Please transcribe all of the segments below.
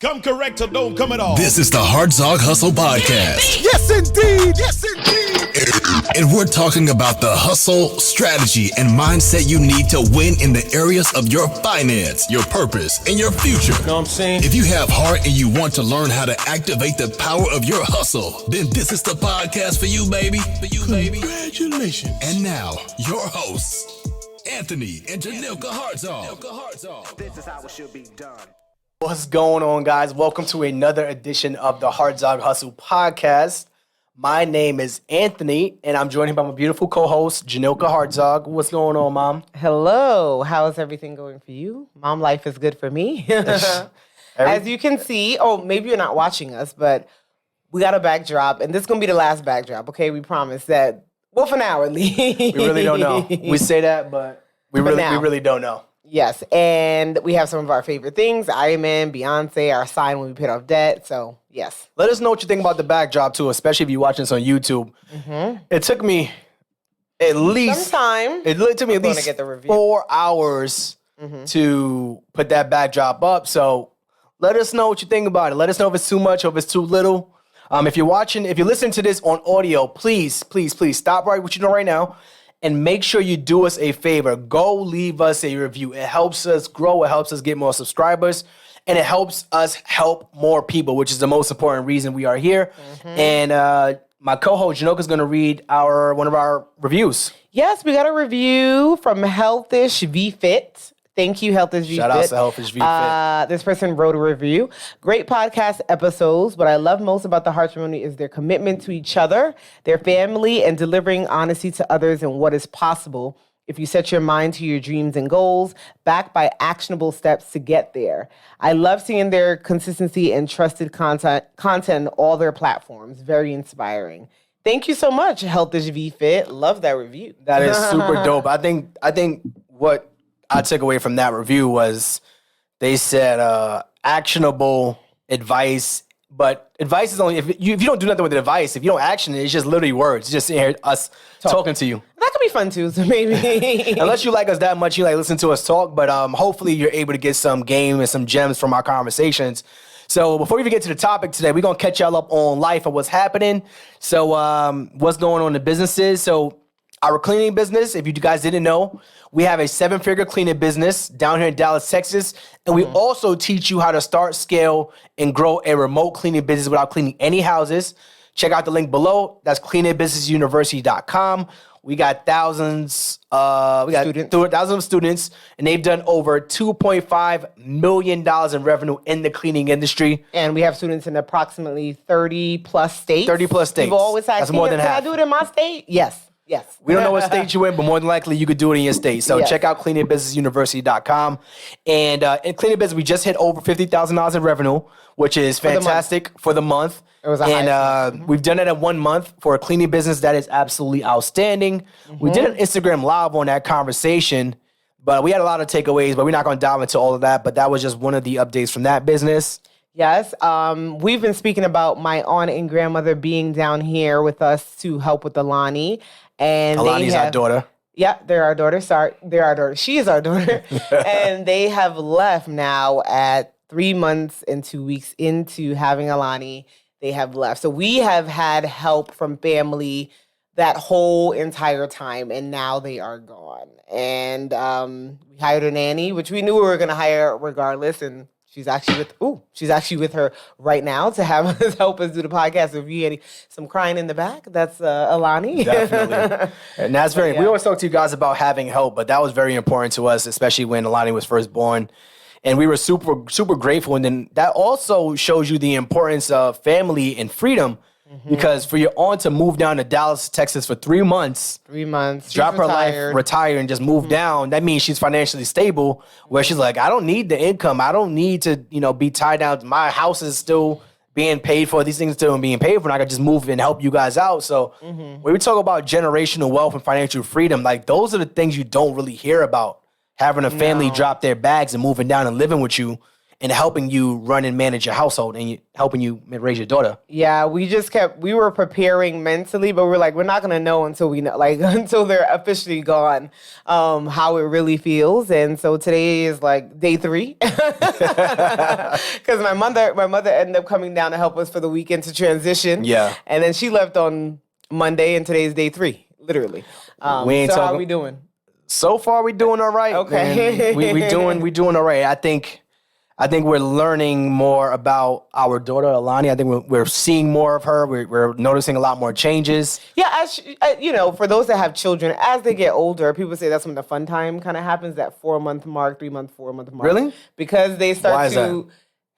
Come correct or don't come at all. This is the Hartzog Hustle Podcast. Yes, indeed. Yes, indeed. And we're talking about the hustle, strategy, and mindset you need to win in the areas of your finance, your purpose, and your future. Know what I'm saying? If you have heart and you want to learn how to activate the power of your hustle, then this is the podcast for you, baby. For you, baby. Congratulations. And now, your hosts, Anthony and Janilka Hartzog. This is how it should be done. What's going on, guys? Welcome to another edition of the Hartzog Hustle Podcast. My name is Anthony, and I'm joined by my beautiful co-host, Janilka Hartzog. What's going on, Mom? Hello. How is everything going for you? Mom life is good for me. As you can see, maybe you're not watching us, but we got a backdrop, and this is going to be the last backdrop, okay? We promise that. Well, for now, at least. We really don't know. We say that, but we really don't know. Yes, and we have some of our favorite things, Iron Man, Beyonce, our sign when we paid off debt, so yes. Let us know what you think about the backdrop, too, especially if you're watching this on YouTube. Mm-hmm. It took me at least... Some time. It took me at least 4 hours to put that backdrop up, so let us know what you think about it. Let us know if it's too much or if it's too little. If you're listening to this on audio, please stop right what you're doing right now. And make sure you do us a favor. Go leave us a review. It helps us grow. It helps us get more subscribers. And it helps us help more people, which is the most important reason we are here. Mm-hmm. And my co-host, Janilka, is going to read one of our reviews. Yes, we got a review from Healthish VFit. Thank you, Healthish VFit. Shout out to Healthish VFit. This person wrote a review. Great podcast episodes. What I love most about the Heart Community is their commitment to each other, their family, and delivering honesty to others and what is possible if you set your mind to your dreams and goals, backed by actionable steps to get there. I love seeing their consistency and trusted content on all their platforms. Very inspiring. Thank you so much, Healthish VFit. Love that review. That is super dope. I think what I took away from that review was they said actionable advice, but advice is only if you don't do nothing with the advice, if you don't action it, it's just literally words. It's just sitting here, us talking to you. That could be fun too, so maybe. Unless you like us that much, you like listen to us talk, but hopefully you're able to get some game and some gems from our conversations. So before we even get to the topic today, we're going to catch y'all up on life and what's happening. So what's going on in the businesses. So our cleaning business, if you guys didn't know, we have a 7-figure cleaning business down here in Dallas, Texas. And we also teach you how to start, scale, and grow a remote cleaning business without cleaning any houses. Check out the link below. That's cleaningbusinessuniversity.com. We got thousands of students, and they've done over $2.5 million in revenue in the cleaning industry. And we have students in approximately 30 plus states. 30 plus states. We've always had, that's more than half. Can I do it in my state? Yes. We don't know what state you're in, but more than likely you could do it in your state. So check out cleaningbusinessuniversity.com. And in cleaning business, we just hit over $50,000 in revenue, which is fantastic for the month. It was a we've done it in 1 month for a cleaning business. That is absolutely outstanding. We did an Instagram live on that conversation, but we had a lot of takeaways, but we're not going to dive into all of that. But that was just one of the updates from that business. Yes. We've been speaking about my aunt and grandmother being down here with us to help with Alani. And Alani's our daughter. Yeah, they're our daughter. Sorry, they're our daughter. She is our daughter. And they have left now at 3 months and 2 weeks into having Alani. They have left. So we have had help from family that whole entire time, and now they are gone. And we hired a nanny, which we knew we were going to hire regardless, and she's actually with her right now to have us help us do the podcast. So if you hear some crying in the back, that's Alani. Definitely. And that's we always talk to you guys about having help, but that was very important to us, especially when Alani was first born. And we were super, super grateful. And then that also shows you the importance of family and freedom. Because for your aunt to move down to Dallas, Texas for 3 months, drop her life, retire, and just move down, that means she's financially stable, where she's like, I don't need the income. I don't need to, be tied down. My house is still being paid for. These things still being paid for, and I could just move and help you guys out. So when we talk about generational wealth and financial freedom, like those are the things you don't really hear about. Having a family drop their bags and moving down and living with you. in helping you run and manage your household and helping you raise your daughter? Yeah, we were preparing mentally, but we're like, we're not going to know until we know, like, until they're officially gone, how it really feels. And so today is like day 3. Because my mother ended up coming down to help us for the weekend to transition. Yeah. And then she left on Monday, and today's day 3, literally. We ain't so how talking- we doing? So far, we doing all right. Okay. Man. we doing all right. I think we're learning more about our daughter, Alani. I think we're seeing more of her. We're noticing a lot more changes. Yeah, for those that have children, as they get older, people say that's when the fun time kind of happens, that 4-month mark, 3-month, 4-month mark. Really? Because they Why start is to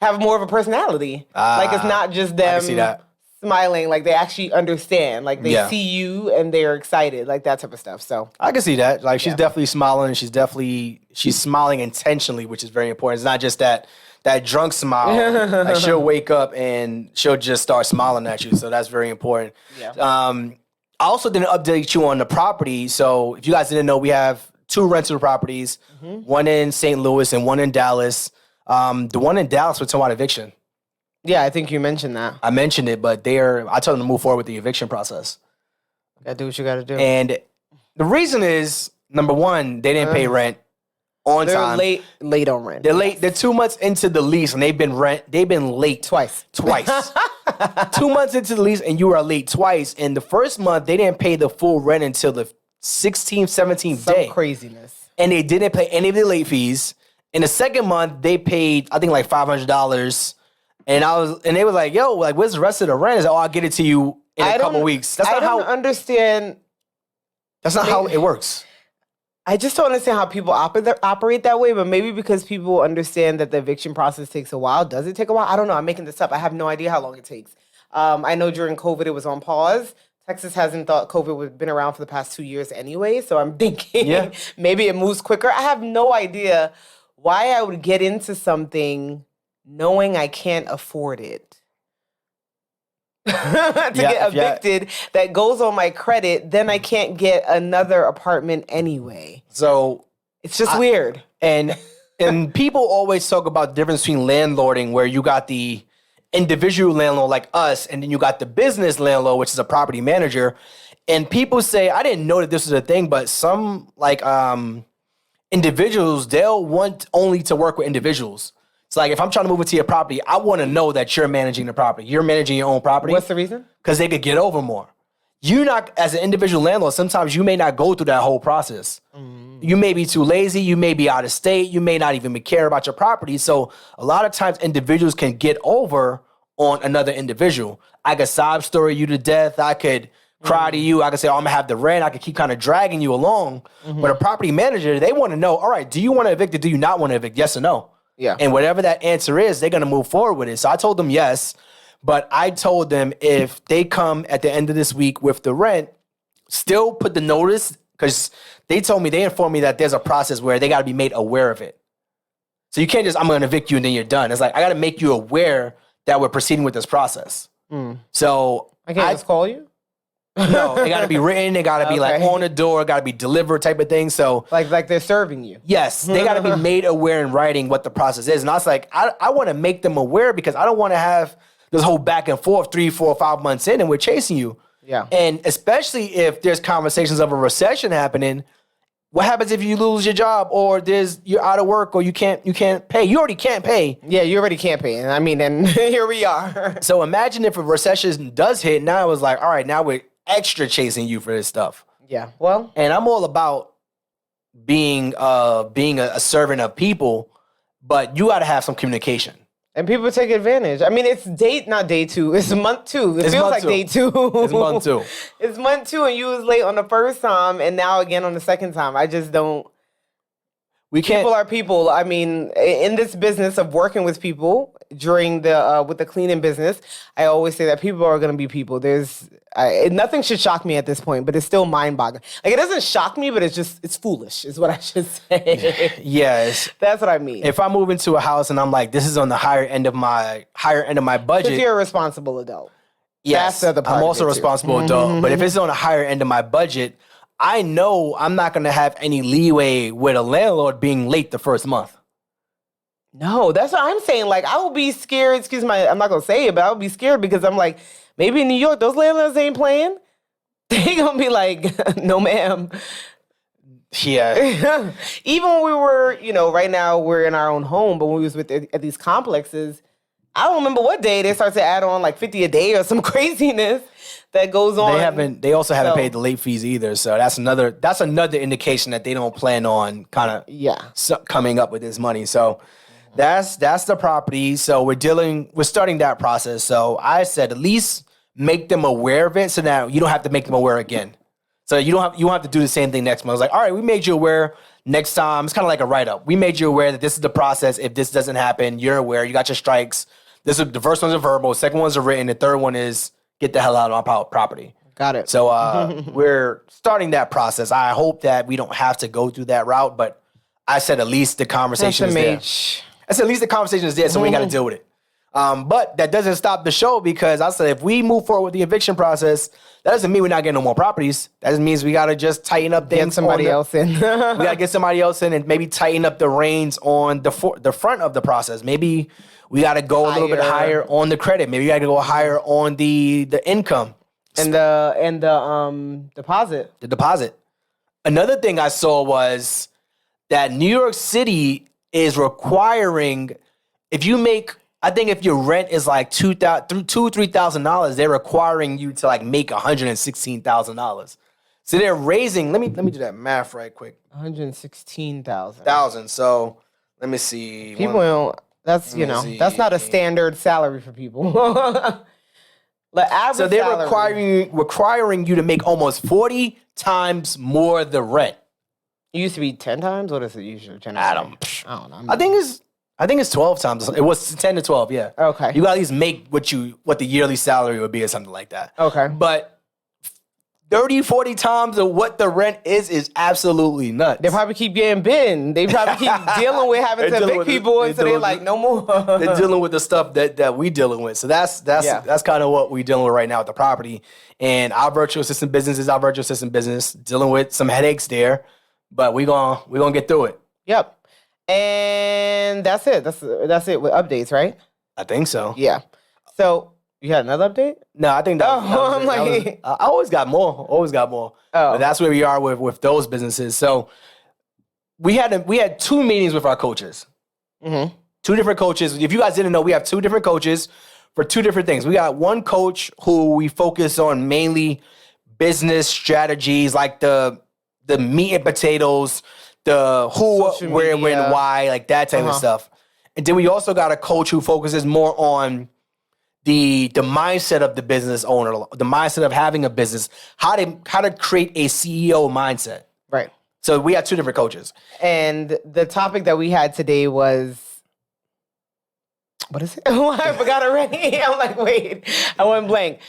have more of a personality. Like, it's not just them can see that. smiling. Like, they actually understand. Like, they Yeah. see you and they're excited. Like, that type of stuff. So I can see that. Like, she's definitely smiling. She's smiling intentionally, which is very important. It's not just that drunk smile. Like, she'll wake up and she'll just start smiling at you. So that's very important. Yeah. I also didn't update you on the property. So if you guys didn't know, we have 2 rental properties, one in St. Louis and one in Dallas. The one in Dallas, we're talking about eviction. yeah, I think you mentioned that. I mentioned it, but I told them to move forward with the eviction process. Gotta do what you gotta do. And the reason is, number one, they didn't pay rent on They're time. late on rent. They're late. They're 2 months into the lease, and they've been late Twice. 2 months into the lease, and you are late twice. And the first month, they didn't pay the full rent until the 16th, 17th day. Some craziness. And they didn't pay any of the late fees. In the second month, they paid, I think, like $500. And they were like, "Yo, like, where's the rest of the rent?" I said, "Oh, I'll get it to you in a couple weeks." That's I not don't how. understand. That's not how it works. I just don't understand how people operate that way, but maybe because people understand that the eviction process takes a while. Does it take a while? I don't know. I'm making this up. I have no idea how long it takes. I know during COVID it was on pause. Texas hasn't thought COVID would have been around for the past 2 years anyway, so I'm thinking maybe it moves quicker. I have no idea why I would get into something knowing I can't afford it. to get evicted that goes on my credit, then I can't get another apartment anyway. So it's just weird. And people always talk about the difference between landlording, where you got the individual landlord like us, and then you got the business landlord, which is a property manager. And people say, I didn't know that this was a thing, but some individuals, they'll want only to work with individuals. It's like, if I'm trying to move into your property, I want to know that you're managing the property. You're managing your own property. What's the reason? Because they could get over more. You not, as an individual landlord, sometimes you may not go through that whole process. You may be too lazy. You may be out of state. You may not even care about your property. So a lot of times individuals can get over on another individual. I could sob story you to death. I could cry to you. I could say, oh, I'm going to have the rent. I could keep kind of dragging you along. But a property manager, they want to know, all right, do you want to evict or do you not want to evict? Yes or no? Yeah. And whatever that answer is, they're going to move forward with it. So I told them yes, but I told them if they come at the end of this week with the rent, still put the notice, because they informed me that there's a process where they got to be made aware of it. So you can't just, I'm going to evict you and then you're done. It's like, I got to make you aware that we're proceeding with this process. So I can't just call you? No, it got to be written. It got to be like on the door. It got to be delivered type of thing. So like they're serving you. Yes, they got to be made aware in writing what the process is. And I was like, I want to make them aware, because I don't want to have this whole back and forth 3, 4, 5 months in and we're chasing you. Yeah. And especially if there's conversations of a recession happening, what happens if you lose your job or you're out of work or you can't pay? You already can't pay. Yeah, you already can't pay. And I mean, and here we are. So imagine if a recession does hit. Now it was like, all right, now we're extra chasing you for this stuff. Yeah. Well, and I'm all about being a servant of people, but you got to have some communication. And people take advantage. I mean, it's not day 2. It's month 2. It feels like day 2. It's month 2. It's month 2, and you was late on the first time, and now again on the second time. I just don't. People are people. I mean, in this business of working with people during with the cleaning business, I always say that people are going to be people. Nothing should shock me at this point, but it's still mind-boggling. Like, it doesn't shock me, but it's foolish, is what I should say. Yes, that's what I mean. If I move into a house and I'm like, this is on the higher end of my budget, because you're a responsible adult. Yes, I'm also a responsible adult. But if it's on the higher end of my budget, I know I'm not going to have any leeway with a landlord being late the first month. No, that's what I'm saying. Like, I would be scared. I'm not gonna say it, but I would be scared because I'm like, maybe in New York, those landlords ain't playing. They gonna be like, no, ma'am. Yeah. Even when we were, right now we're in our own home, but when we was at these complexes, I don't remember what day they start to add on like 50 a day or some craziness that goes on. They also haven't paid the late fees either. So that's another indication that they don't plan on kind of coming up with this money. So that's the property. So we're starting that process. So I said at least make them aware of it so that you don't have to make them aware again. So you don't have to do the same thing next month. I was like, all right, we made you aware. Next time, it's kind of like a write-up. We made you aware that this is the process. If this doesn't happen, you're aware. You got your strikes. The first one's a verbal. Second one's a written. The third one is get the hell out of my property. Got it. So we're starting that process. I hope that we don't have to go through that route, but I said at least the conversation is there. I said at least the conversation is there, so we ain't got to deal with it. But that doesn't stop the show because I said if we move forward with the eviction process, that doesn't mean we're not getting no more properties. That just means we got to just tighten up things. Get somebody else in. We got to get somebody else in and maybe tighten up the reins on the front of the process. Maybe we got to go a little bit higher on the credit. Maybe we got to go higher on the income. And the deposit. The deposit. Another thing I saw was that New York City is requiring, if your rent is like $3,000, they're requiring you to like make $116,000. So they're raising. Let me do that math right quick. 116,000. So let me see. People don't. That's that's not a standard salary for people. So they're requiring you to make almost 40 times more the rent. It used to be 10 times. What is it usually? 10 I don't know. I think it's 12 times. It was 10 to 12, yeah. Okay. You got to at least make what the yearly salary would be or something like that. Okay. But 30, 40 times of what the rent is absolutely nuts. They probably keep getting bitten. They probably keep dealing with having to evict people, and so they're like, no more. They're dealing with the stuff that we dealing with. So that's kind of what we dealing with right now with the property. And our virtual assistant business is our virtual assistant business, dealing with some headaches there, but we gonna get through it. Yep. And that's it. That's it with updates, right? I think so. Yeah. So you had another update? No, I think I always got more. Oh. But that's where we are with those businesses. So we had 2 meetings with our coaches. Mm-hmm. 2 different coaches. If you guys didn't know, we have 2 different coaches for 2 different things. We got one coach who we focus on mainly business strategies, like the meat and potatoes, the who, social where, media, when, why, like that type of stuff. And then we also got a coach who focuses more on the mindset of the business owner, the mindset of having a business, how to create a CEO mindset. Right. So we had 2 different coaches. And the topic that we had today was, what is it? Oh, I forgot already. I'm like, wait, I went blank.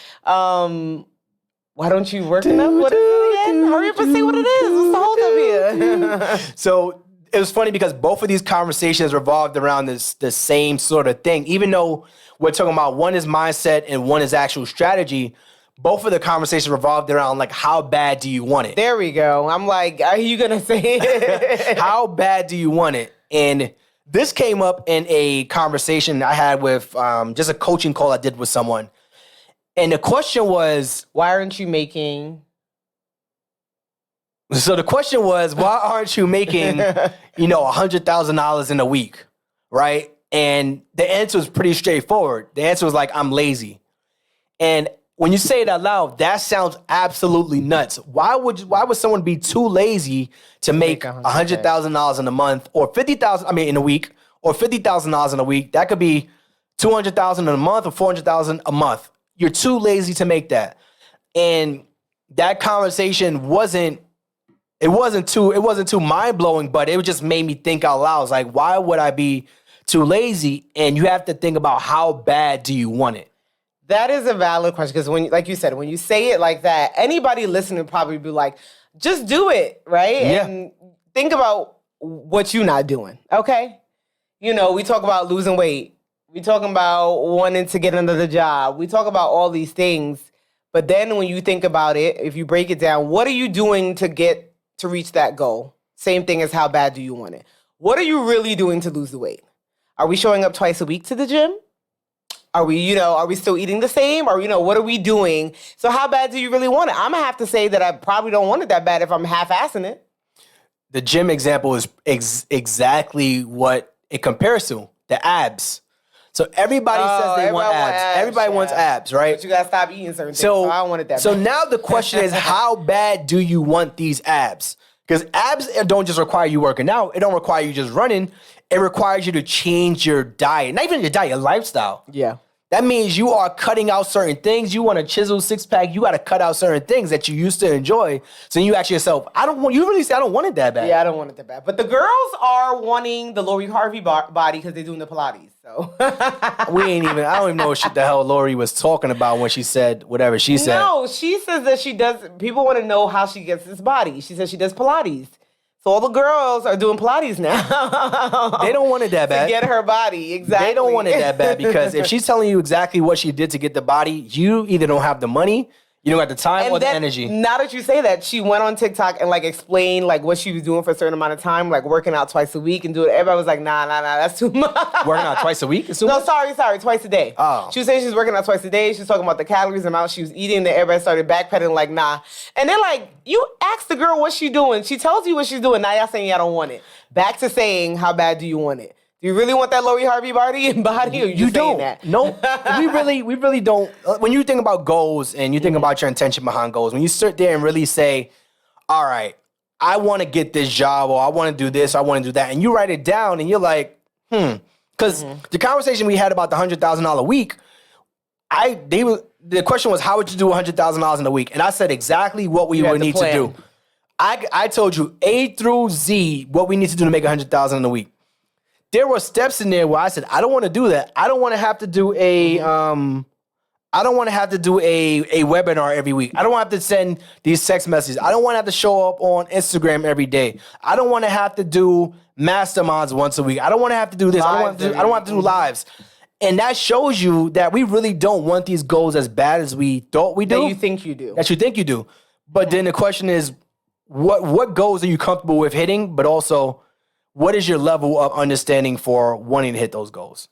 Why don't you work enough? What is it again? Hurry up and say what it is. What's the hold up here? So it was funny because both of these conversations revolved around the same sort of thing. Even though we're talking about one is mindset and one is actual strategy, both of the conversations revolved around like, how bad do you want it? There we go. I'm like, are you going to say it? How bad do you want it? And this came up in a conversation I had with just a coaching call I did with someone. And the question was, why aren't you making... So the question was, why aren't you making, $100,000 in a week, right? And the answer was pretty straightforward. The answer was like, I'm lazy. And when you say it out loud, that sounds absolutely nuts. Why would someone be too lazy to make $100,000 in a month or $50,000? In a week, or $50,000 in a week? That could be $200,000 in a month or $400,000 a month. You're too lazy to make that. And that conversation wasn't too mind-blowing, but it just made me think out loud. It's like, why would I be too lazy? And you have to think about how bad do you want it? That is a valid question because like you said, when you say it like that, anybody listening would probably be like, just do it, right? Yeah. And think about what you're not doing, okay? We talk about losing weight. We talking about wanting to get another job. We talk about all these things. But then when you think about it, if you break it down, what are you doing to reach that goal? Same thing as how bad do you want it? What are you really doing to lose the weight? Are we showing up twice a week to the gym? Are we still eating the same? Or, what are we doing? So how bad do you really want it? I'm going to have to say that I probably don't want it that bad if I'm half-assing it. The gym example is exactly what it compares to, the abs. So everybody says they want abs. Everybody wants abs, right? But you got to stop eating certain things. So I don't want it that bad. So now the question is, how bad do you want these abs? Because abs don't just require you working out. It don't require you just running. It requires you to change your diet. Not even your diet, your lifestyle. Yeah. That means you are cutting out certain things. You want a chiseled six-pack, you got to cut out certain things that you used to enjoy. So you ask yourself, you really say, I don't want it that bad. Yeah, I don't want it that bad. But the girls are wanting the Lori Harvey body because they're doing the Pilates. So I don't even know what the hell Lori was talking about when she said whatever she said. No, she says that she does, people want to know how she gets this body. She says she does Pilates. So all the girls are doing Pilates now. They don't want it that bad. To get her body, exactly. They don't want it that bad because if she's telling you exactly what she did to get the body, you either don't have the money, you don't have the time, or the energy. Now that you say that, she went on TikTok and explained what she was doing for a certain amount of time, working out twice a week and doing it. Everybody was like, nah, that's too much. Working out twice a week? Is too much? Sorry, twice a day. Oh. She was saying she was working out twice a day. She was talking about the calories amount she was eating. Then everybody started backpedaling nah. And then you ask the girl what she doing. She tells you what she's doing. Now y'all saying y'all don't want it. Back to saying, how bad do you want it? Do you really want that Lori Harvey body, or you don't. That? No, we really don't. When you think about goals and you think about your intention behind goals, when you sit there and really say, all right, I want to get this job, or I want to do this, or I want to do that, and you write it down and you're like, because the conversation we had about the $100,000 a week, the question was, how would you do $100,000 in a week? And I said exactly what we would need to do. I told you A through Z what we need to do to make $100,000 in a week. There were steps in there where I said, I don't want to do that. I don't want to have to do a webinar every week. I don't want to have to send these text messages. I don't want to have to show up on Instagram every day. I don't want to have to do masterminds once a week. I don't want to have to do this. I don't want to do lives. And that shows you that we really don't want these goals as bad as we thought we do. That you think you do. That you think you do. But then the question is, what goals are you comfortable with hitting? But also, what is your level of understanding for wanting to hit those goals?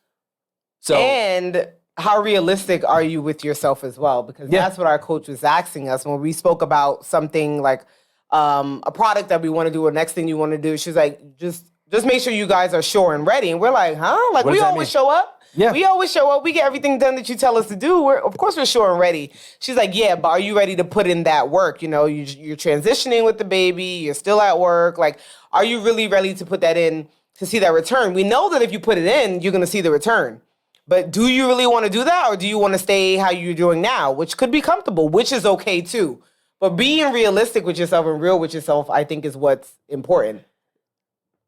And how realistic are you with yourself as well? Because that's what our coach was asking us when we spoke about something like a product that we want to do or next thing you want to do. She's like, just make sure you guys are sure and ready. And we're like, huh? We always show up. Yeah. We always show up. We get everything done that you tell us to do. Of course we're sure and ready. She's like, yeah, but are you ready to put in that work? You're transitioning with the baby. You're still at work. Are you really ready to put that in to see that return? We know that if you put it in, you're going to see the return. But do you really want to do that? Or do you want to stay how you're doing now, which could be comfortable, which is okay too. But being realistic with yourself and real with yourself, I think is what's important.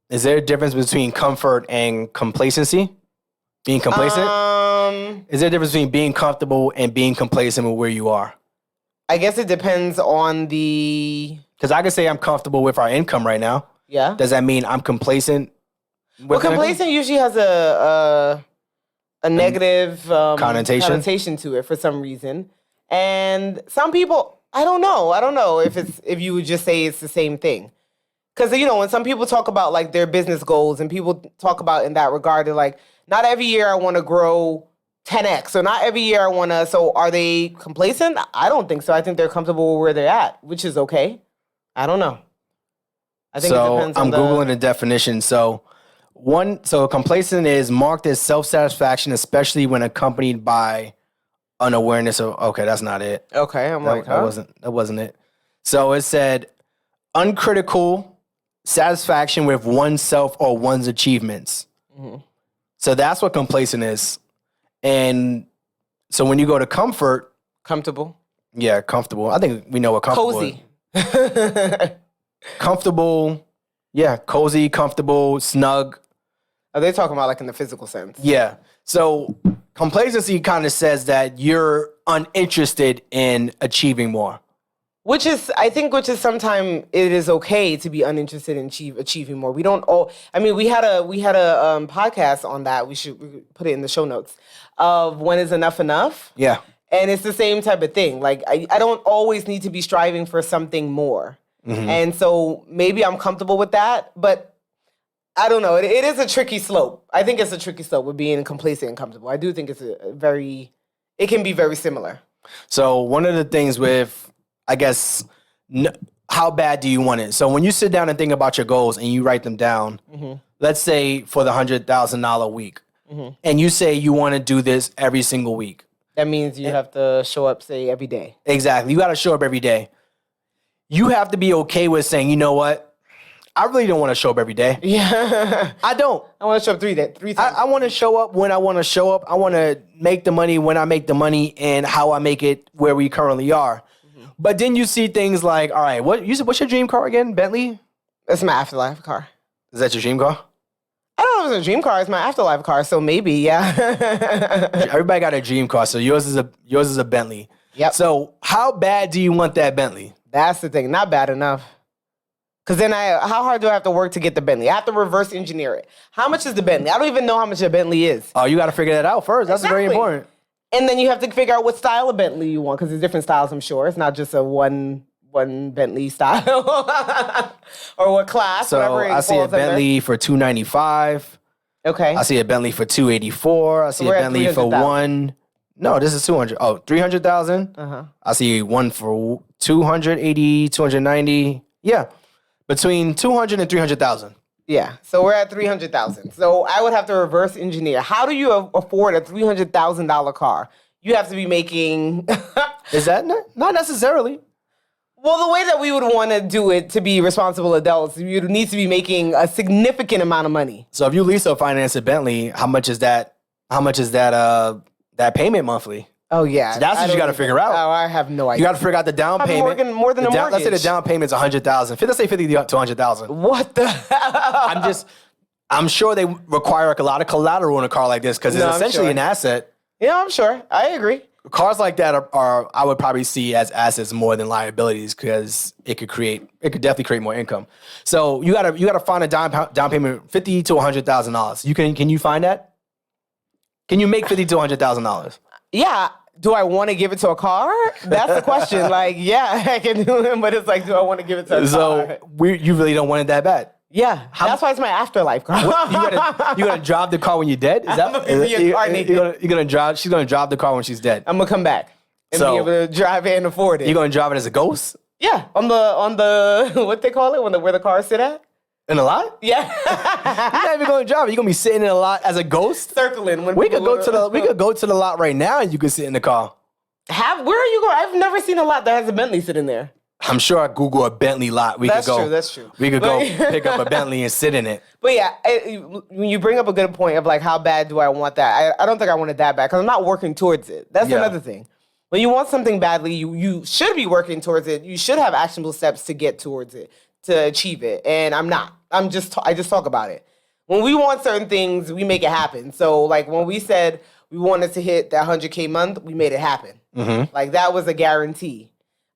Is there a difference between comfort and complacency? Being complacent? Is there a difference between being comfortable and being complacent with where you are? I guess it depends on the... Because I can say I'm comfortable with our income right now. Yeah. Does that mean I'm complacent? Complacent usually has a negative connotation to it for some reason. And some people, I don't know if you would just say it's the same thing. Because, when some people talk about their business goals and people talk about in that regard, they're like, not every year I want to grow 10x. So not every year I want to. So are they complacent? I don't think so. I think they're comfortable where they're at, which is okay. I don't know. I think it depends on Googling the definition. So complacent is marked as self-satisfaction, especially when accompanied by unawareness of, okay, that's not it. Okay. That wasn't it. So it said uncritical satisfaction with oneself or one's achievements. Mm-hmm. So that's what complacent is. And so when you go to comfortable. Yeah, comfortable. I think we know what comfortable is. Cozy. Comfortable. Yeah, cozy, comfortable, snug. Are they talking about in the physical sense? Yeah. So complacency kind of says that you're uninterested in achieving more. Which is sometimes it is okay to be uninterested in achieving more. We don't all. I mean, we had a podcast on that. We put it in the show notes of when is enough enough. Yeah, and it's the same type of thing. I don't always need to be striving for something more, and so maybe I'm comfortable with that. But I don't know. It is a tricky slope. I think it's a tricky slope with being complacent and comfortable. I do think it's it can be very similar. So one of the things with, I guess, how bad do you want it? So when you sit down and think about your goals and you write them down, let's say for the $100,000 week, and you say you want to do this every single week. That means you have to show up, say, every day. Exactly. You got to show up every day. You have to be okay with saying, you know what? I really don't want to show up every day. Yeah. I don't. I want to show up three times. I want to show up when I want to show up. I want to make the money when I make the money and how I make it where we currently are. But then you see things like, all right, what's your dream car again? Bentley? That's my afterlife car. Is that your dream car? I don't know if it's a dream car. It's my afterlife car, so maybe, yeah. Everybody got a dream car, so yours is a Bentley. Yep. So how bad do you want that Bentley? That's the thing. Not bad enough. Because then how hard do I have to work to get the Bentley? I have to reverse engineer it. How much is the Bentley? I don't even know how much a Bentley is. Oh, you got to figure that out first. That's very important. And then you have to figure out what style of Bentley you want, because there's different styles, I'm sure. It's not just a one Bentley style. Or what class, so whatever it I see a falls under. Bentley for $295. Okay. I see a Bentley for $284. I see a Bentley for $1. No, this is $200. Oh, $300,000. Uh-huh. I see one for $280, $290. Yeah, between $200,000 and $300,000. Yeah, so we're at $300,000. So I would have to reverse engineer. How do you afford a $300,000 car? You have to be making. Is that not necessarily? Well, the way that we would want to do it to be responsible adults, you need to be making a significant amount of money. So if you lease or finance a Bentley, how much is that? How much is that payment monthly? Oh yeah, So that's what you got to figure out. Oh, I have no idea. You got to figure out the down payment. More than a mortgage. Let's say the down payment's $100,000. Let's say $50,000 to $100,000. What the? I'm sure they require a lot of collateral in a car like this because it's essentially an asset. Yeah, I'm sure. I agree. Cars like that are I would probably see as assets more than liabilities because it could definitely create more income. So you gotta find a down payment $50,000 to $100,000. Can you find that? Can you make $50,000 to $100,000? Yeah. Do I want to give it to a car? That's the question. Like, yeah, I can do it, but it's like, do I want to give it to a car? So you really don't want it that bad. Yeah, that's why it's my afterlife car. You gonna drive the car when you're dead? Is that I'm gonna be reincarnated. You're gonna drive? She's gonna drive the car when she's dead. I'm gonna come back and be able to drive it and afford it. You're gonna drive it as a ghost? Yeah, on the what they call it where the cars sit at. In a lot? Yeah. You're not even going to drive it. You're gonna be sitting in a lot as a ghost, circling. We could go to the lot right now, and you could sit in the car. Where are you going? I've never seen a lot that has a Bentley sitting there. I'm sure I Google a Bentley lot. That's true. We could go pick up a Bentley and sit in it. But yeah, when you bring up a good point of like, how bad do I want that? I don't think I want it that bad because I'm not working towards it. That's another thing. When you want something badly, you should be working towards it. You should have actionable steps to get towards it, to achieve it. And I'm not. I just talk about it. When we want certain things, we make it happen. So like when we said we wanted to hit that 100K month, we made it happen. Mm-hmm. Like that was a guarantee.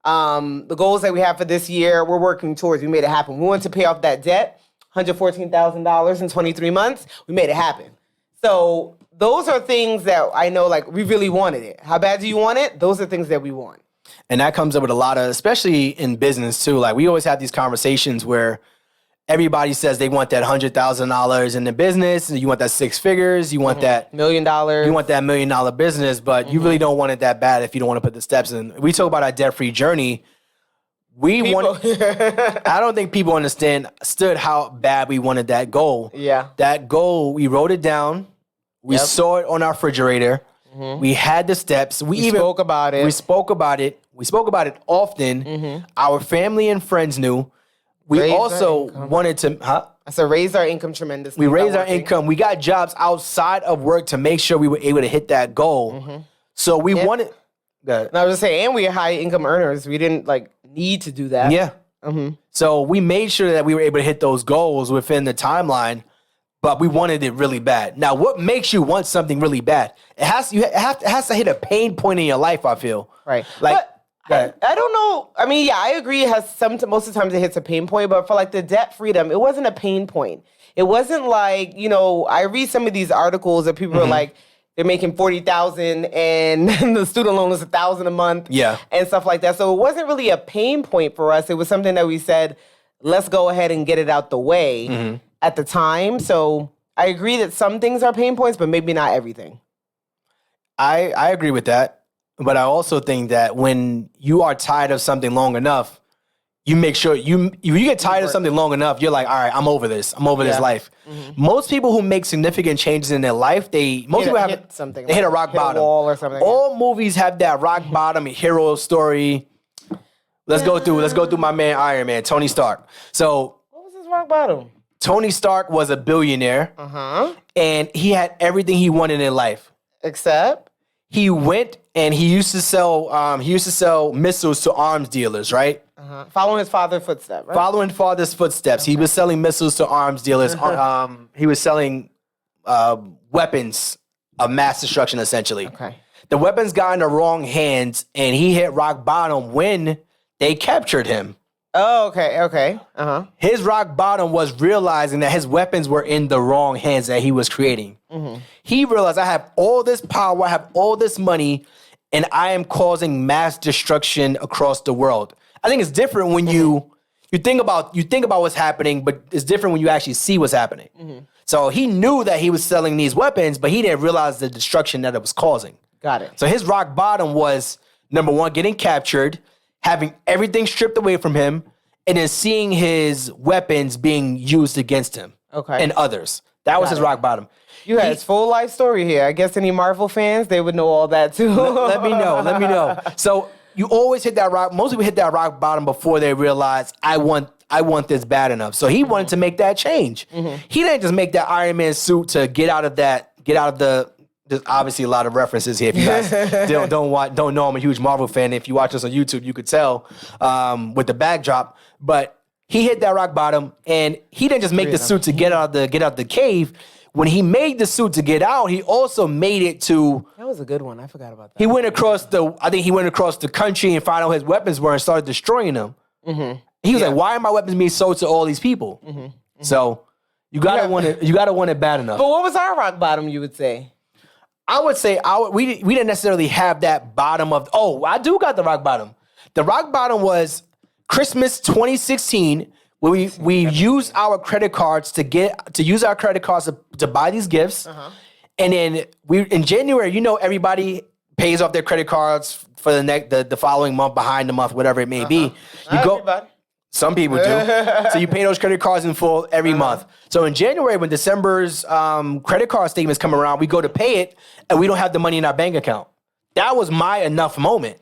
The goals that we have for this year, we're working towards. We made it happen. We wanted to pay off that debt, $114,000 in 23 months. We made it happen. So those are things that I know, like, we really wanted it. How bad do you want it? Those are things that we want. And that comes up with a lot of, especially in business too. Like we always have these conversations where everybody says they want that $100,000 in the business, and you want that six figures, you want that $1 million. You want that $1 million business, but you really don't want it that bad if you don't want to put the steps in. We talk about our debt-free journey. I don't think people understood how bad we wanted that goal. Yeah. That goal, we wrote it down. We saw it on our refrigerator. Mm-hmm. We had the steps. We spoke about it. We spoke about it. We spoke about it often. Mm-hmm. Our family and friends knew. We also wanted to, I said raise our income tremendously. We raised our income. We got jobs outside of work to make sure we were able to hit that goal. Mm-hmm. So we wanted. And I was just saying, and we are high income earners. We didn't need to do that. Yeah. Mm-hmm. So we made sure that we were able to hit those goals within the timeline, but we wanted it really bad. Now, what makes you want something really bad? It has to hit a pain point in your life, I feel. Right. I don't know. I mean, yeah, I agree. It has most of the times it hits a pain point, but for like the debt freedom, it wasn't a pain point. It wasn't like, I read some of these articles that people are like, they're making $40,000 and the student loan is $1,000 a month, and stuff like that. So it wasn't really a pain point for us. It was something that we said, let's go ahead and get it out the way. Mm-hmm. at the time. So I agree that some things are pain points, but maybe not everything. I agree with that. But I also think that when you are tired of something long enough, you make sure if you get tired of something long enough, you're like, all right, I'm over this. I'm over this life. Most people who make significant changes in their life, hit a rock bottom. A wall or something. All movies have that rock bottom hero story. Let's go through my man Iron Man, Tony Stark. So what was his rock bottom? Tony Stark was a billionaire, and he had everything he wanted in life. Except he went and he used to sell missiles to arms dealers, right? Following his father's footsteps, right? Following father's footsteps. Okay. He was selling missiles to arms dealers. He was selling weapons of mass destruction, essentially. Okay. The weapons got in the wrong hands, and he hit rock bottom when they captured him. Oh, okay. His rock bottom was realizing that his weapons were in the wrong hands that he was creating. He realized, I have all this power, I have all this money, and I am causing mass destruction across the world. I think it's different when you think about what's happening, but it's different when you actually see what's happening. So he knew that he was selling these weapons, but he didn't realize the destruction that it was causing. Got it. So his rock bottom was, number one, getting captured, having everything stripped away from him, and then seeing his weapons being used against him and others. That was his rock bottom. You had his full life story here. I guess any Marvel fans, they would know all that too. Let me know. So you always hit that rock. Most people hit that rock bottom before they realize I want this bad enough. So he wanted to make that change. He didn't just make that Iron Man suit to get out of the. There's obviously a lot of references here. If you guys don't know, I'm a huge Marvel fan. If you watch us on YouTube, you could tell with the backdrop. But he hit that rock bottom, and he didn't just make the suit to get out the cave. When he made the suit to get out, he also made it to. That was a good one. I forgot about that. He went across the country and found out his weapons were and started destroying them. He was like, "Why are my weapons being sold to all these people?" So you gotta want it bad enough. But what was our rock bottom? You would say. I would say we didn't necessarily have that bottom of. Oh, I do got the rock bottom. The rock bottom was Christmas 2016. We used our credit cards to buy these gifts, and then in January, everybody pays off their credit cards for the following month, behind the month, whatever it may be. Everybody. Some people do. So you pay those credit cards in full every month. So in January, when December's credit card statements come around, we go to pay it, and we don't have the money in our bank account. That was my enough moment.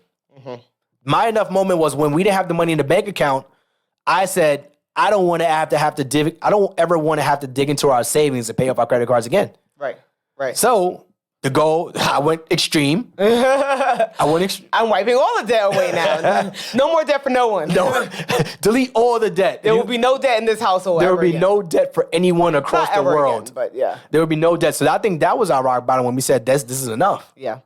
My enough moment was when we didn't have the money in the bank account. I said, I don't want to have to dig. I don't ever want to have to dig into our savings to pay off our credit cards again. Right. So the goal, I went extreme. I'm wiping all the debt away now. No more debt for no one. No, delete all the debt. There will be no debt in this household. There will be no debt for anyone across the world. Again, but yeah, there will be no debt. So I think that was our rock bottom when we said this is enough. Yeah.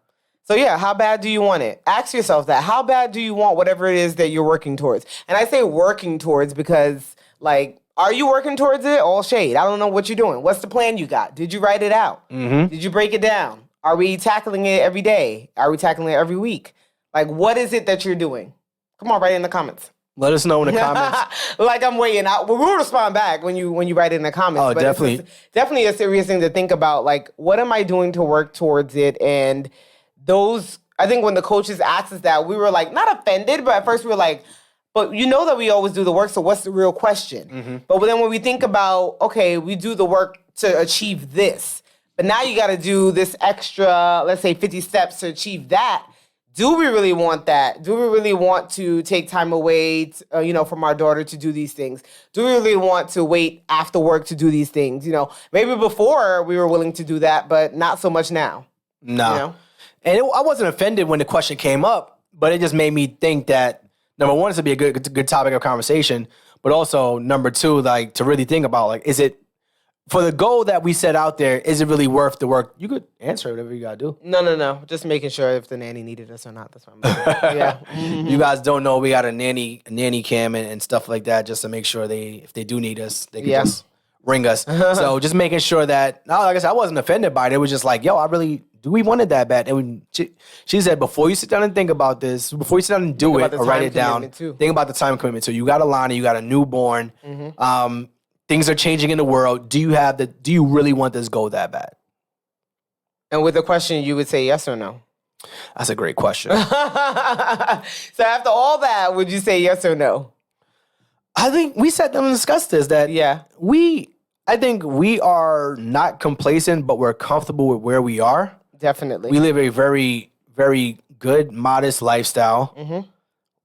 So yeah, how bad do you want it? Ask yourself that. How bad do you want whatever it is that you're working towards? And I say working towards because, like, are you working towards it? All shade. I don't know what you're doing. What's the plan you got? Did you write it out? Did you break it down? Are we tackling it every day? Are we tackling it every week? Like, what is it that you're doing? Come on, write it in the comments. Let us know in the comments. Like, I'm waiting. We'll respond back when you write it in the comments. Oh, but definitely. It's definitely a serious thing to think about. Like, what am I doing to work towards it? And I think when the coaches asked us that, we were like, not offended, but at first we were like, but you know that we always do the work, so what's the real question? But then when we think about, okay, we do the work to achieve this, but now you got to do this extra, let's say 50 steps to achieve that. Do we really want that? Do we really want to take time away, from our daughter to do these things? Do we really want to wait after work to do these things? Maybe before we were willing to do that, but not so much now. No. And I wasn't offended when the question came up, but it just made me think that, number one, it's to be a good topic of conversation, but also, number two, like, to really think about, like, is it, for the goal that we set out there, is it really worth the work? You could answer whatever you got to do. No. Just making sure if the nanny needed us or not. That's what I'm Yeah. You guys don't know we got a nanny cam and stuff like that, just to make sure if they do need us, they can just ring us. So just making sure that, like I said, I wasn't offended by it. It was just like, we wanted that bad. And she said, before you sit down and think about this, before you sit down and do it or write it down, think about the time commitment. So you got Alana, you got a newborn. things are changing in the world. Do you really want this goal that bad? And with the question, you would say yes or no? That's a great question. So after all that, would you say yes or no? I think we sat down and discussed this, that I think we are not complacent, but we're comfortable with where we are. Definitely. We live a very, very good, modest lifestyle. Mm-hmm.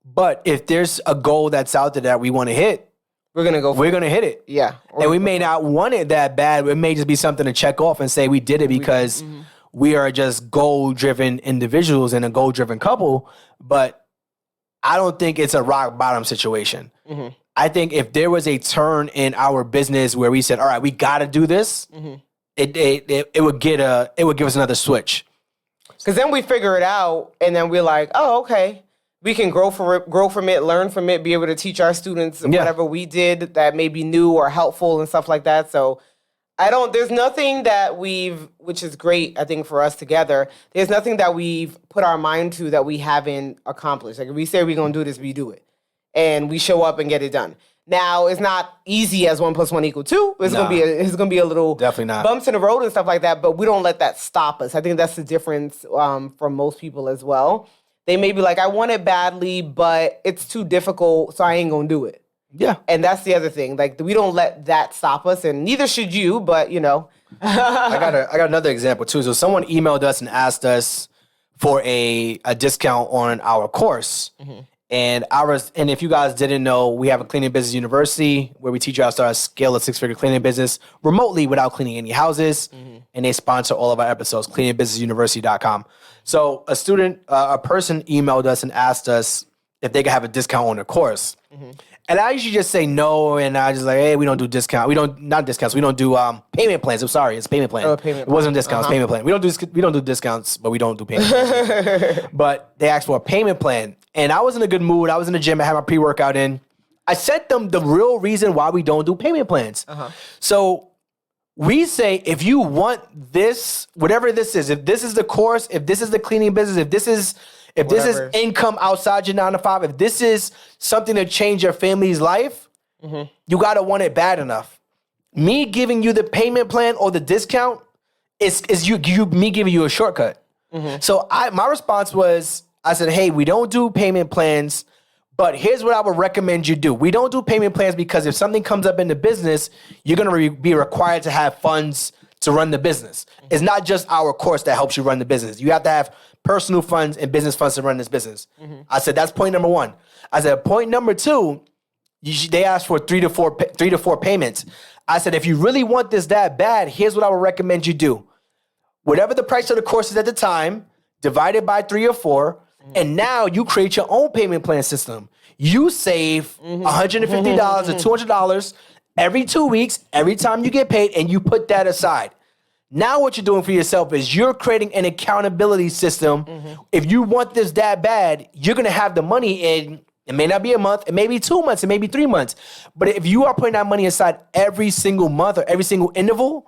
But if there's a goal that's out there that we want to hit, we're gonna hit it. Yeah. And we may not want it that bad. It may just be something to check off and say we did it because we are just goal-driven individuals and a goal-driven couple. But I don't think it's a rock bottom situation. Mm-hmm. I think if there was a turn in our business where we said, all right, we got to do this, it would give us another switch. Because then we figure it out, and then we're like, oh, okay. We can grow from it, learn from it, be able to teach our students whatever we did that may be new or helpful and stuff like that. So there's nothing that which is great, I think, for us together. There's nothing that we've put our mind to that we haven't accomplished. Like if we say we're going to do this, we do it. And we show up and get it done. Now, it's not easy as 1 + 1 = 2. It's gonna be a little definitely not bumps in the road and stuff like that, but we don't let that stop us. I think that's the difference from most people as well. They may be like, I want it badly, but it's too difficult, so I ain't gonna do it. Yeah. And that's the other thing. Like, we don't let that stop us, and neither should you, but I got another example too. So someone emailed us and asked us for a discount on our course. Mm-hmm. And if you guys didn't know, we have a cleaning business university where we teach you how to start a scale a 6-figure cleaning business remotely without cleaning any houses. Mm-hmm. And they sponsor all of our episodes, cleaningbusinessuniversity.com. So a person emailed us and asked us if they could have a discount on their course. Mm-hmm. And I usually just say no, and I just like, hey, we don't do discount. We don't do payment plans. I'm sorry, it's payment plan. It wasn't discounts, payment plan. We don't do discounts, but we don't do payment plans. But they asked for a payment plan, and I was in a good mood. I was in the gym. I had my pre-workout in. I sent them the real reason why we don't do payment plans. So we say, if you want this, whatever this is, if this is the course, if this is the cleaning business, if this is income outside your 9 to 5, if this is something to change your family's life, you got to want it bad enough. Me giving you the payment plan or the discount is me giving you a shortcut. So my response was, I said, hey, we don't do payment plans, but here's what I would recommend you do. We don't do payment plans because if something comes up in the business, you're going to be required to have funds to run the business. It's not just our course that helps you run the business. You have to have personal funds and business funds to run this business. I said, that's point number 1. I said, point number 2, they asked for 3 to 4 payments. I said, if you really want this that bad, here's what I would recommend you do. Whatever the price of the course is at the time, divide it by 3 or 4, and now you create your own payment plan system. You save $150 or $200 every 2 weeks, every time you get paid, and you put that aside. Now what you're doing for yourself is you're creating an accountability system. If you want this that bad, you're going to have the money in. It may not be a month. It may be 2 months. It may be 3 months. But if you are putting that money aside every single month or every single interval,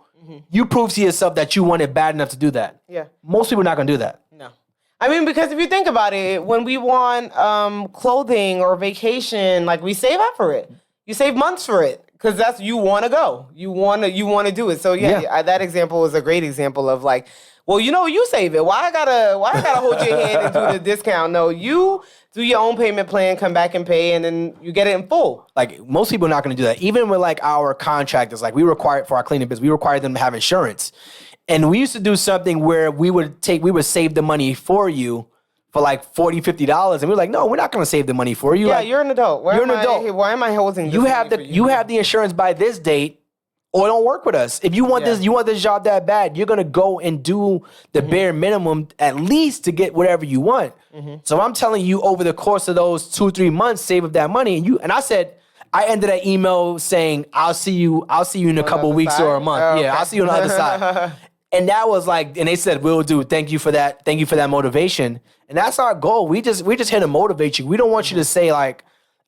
you prove to yourself that you want it bad enough to do that. Yeah. Most people are not going to do that. No. I mean, because if you think about it, when we want clothing or vacation, like we save up for it. You save months for it. Because that's, you want to go. You want to do it. So that example was a great example of like, well, you save it. Why I gotta hold your hand and do the discount? No, you do your own payment plan, come back and pay, and then you get it in full. Like most people are not going to do that. Even with like our contractors, like we require for our cleaning business, we require them to have insurance. And we used to do something where we would save the money for you for like $40, $50, and we were like, no, we're not going to save the money for you. Yeah, like, you're an adult. Why am I holding this? You have the insurance by this date, or don't work with us. If you want this job that bad, you're going to go and do the bare minimum at least to get whatever you want. So I'm telling you, over the course of those 2-3 months, save up that money. And I said, I ended that email saying, I'll see you in a couple weeks or a month. Oh, okay. I'll see you on the other side. And that was like, and they said, we'll do. Thank you for that. Thank you for that motivation. And that's our goal. We just here to motivate you. We don't want you to say like,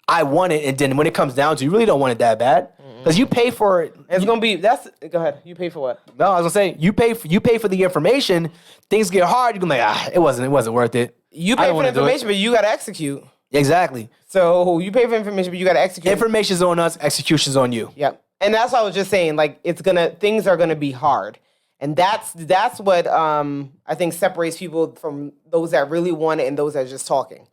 I want it, and then when it comes down to, you really don't want it that bad because you pay for it. Go ahead. You pay for what? No, I was gonna say you pay for the information. Things get hard. You can be like, it wasn't worth it. You pay for the information, but you got to execute. Exactly. So you pay for information, but you got to execute. Information's on us. Execution's on you. Yep. And that's what I was just saying. Like, things are gonna be hard. And that's what I think separates people from those that really want it and those that are just talking.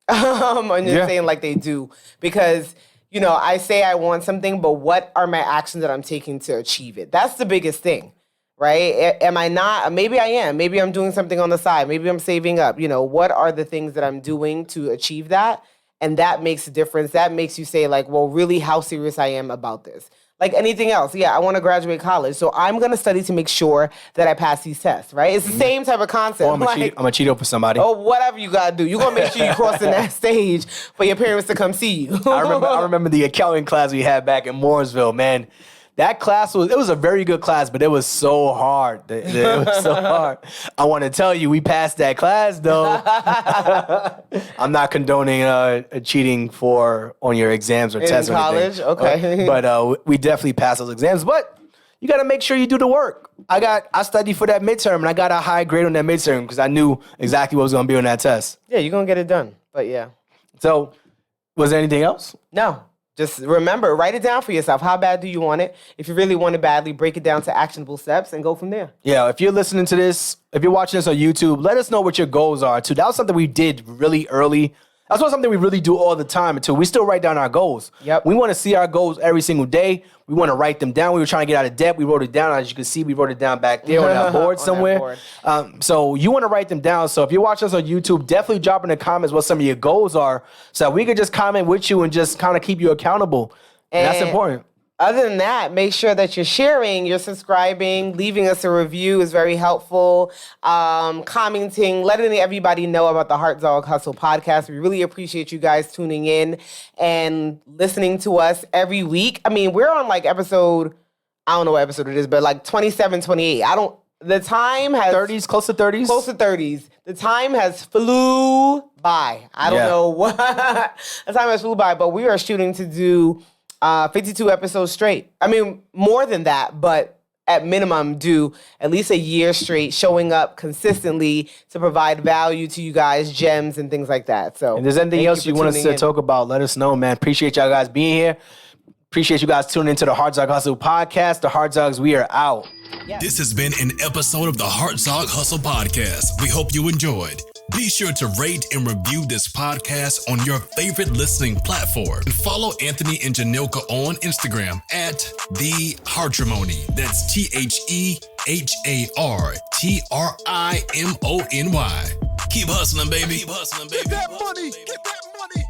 And just saying like they do. Because, I say I want something, but what are my actions that I'm taking to achieve it? That's the biggest thing, right? Am I not? Maybe I am. Maybe I'm doing something on the side. Maybe I'm saving up. What are the things that I'm doing to achieve that? And that makes a difference. That makes you say like, well, really how serious I am about this. Like anything else, I want to graduate college, so I'm going to study to make sure that I pass these tests, right? It's the same type of concept. Or I'm going to cheat up for somebody. Oh, whatever you got to do. You're going to make sure you cross in that stage for your parents to come see you. I remember the accounting class we had back in Mooresville, man. That class was a very good class, but it was so hard. It was so hard. I want to tell you, we passed that class, though. I'm not condoning cheating on your exams or tests in or college. anything. Okay. But we definitely passed those exams. But you got to make sure you do the work. I studied for that midterm, and I got a high grade on that midterm because I knew exactly what was going to be on that test. Yeah, you're going to get it done. But yeah. So, was there anything else? No. Just remember, write it down for yourself. How bad do you want it? If you really want it badly, break it down to actionable steps and go from there. Yeah, if you're listening to this, if you're watching this on YouTube, let us know what your goals are, too. That was something we did really early. That's not something we really do all the time, too. We still write down our goals. Yep. We want to see our goals every single day. We want to write them down. We were trying to get out of debt. We wrote it down. As you can see, we wrote it down back there on our board somewhere. So you want to write them down. So if you're watching us on YouTube, definitely drop in the comments what some of your goals are so that we could just comment with you and just kind of keep you accountable. And that's important. Other than that, make sure that you're sharing, you're subscribing, leaving us a review is very helpful. Commenting, letting everybody know about the Hartzog Hustle podcast. We really appreciate you guys tuning in and listening to us every week. I mean, we're on like episode, I don't know what episode it is, but like 27, 28. The time has... 30s, close to 30s? Close to 30s. The time has flew by. I don't know what. The time has flew by, but we are shooting to do 52 episodes straight. I mean, more than that, but at minimum do at least a year straight, showing up consistently to provide value to you guys, gems and things like that. So, if there's anything else you want us to talk about, let us know, man. Appreciate y'all guys being here. Appreciate you guys tuning into the Hartzog Hustle podcast. The Hartzogs, we are out. Yes. This has been an episode of the Hartzog Hustle podcast. We hope you enjoyed. Be sure to rate and review this podcast on your favorite listening platform. And follow Anthony and Janilka on Instagram at The Hartrimony. That's TheHartrimony. Keep hustling, baby. Keep hustling, baby. Get that money. Get that money.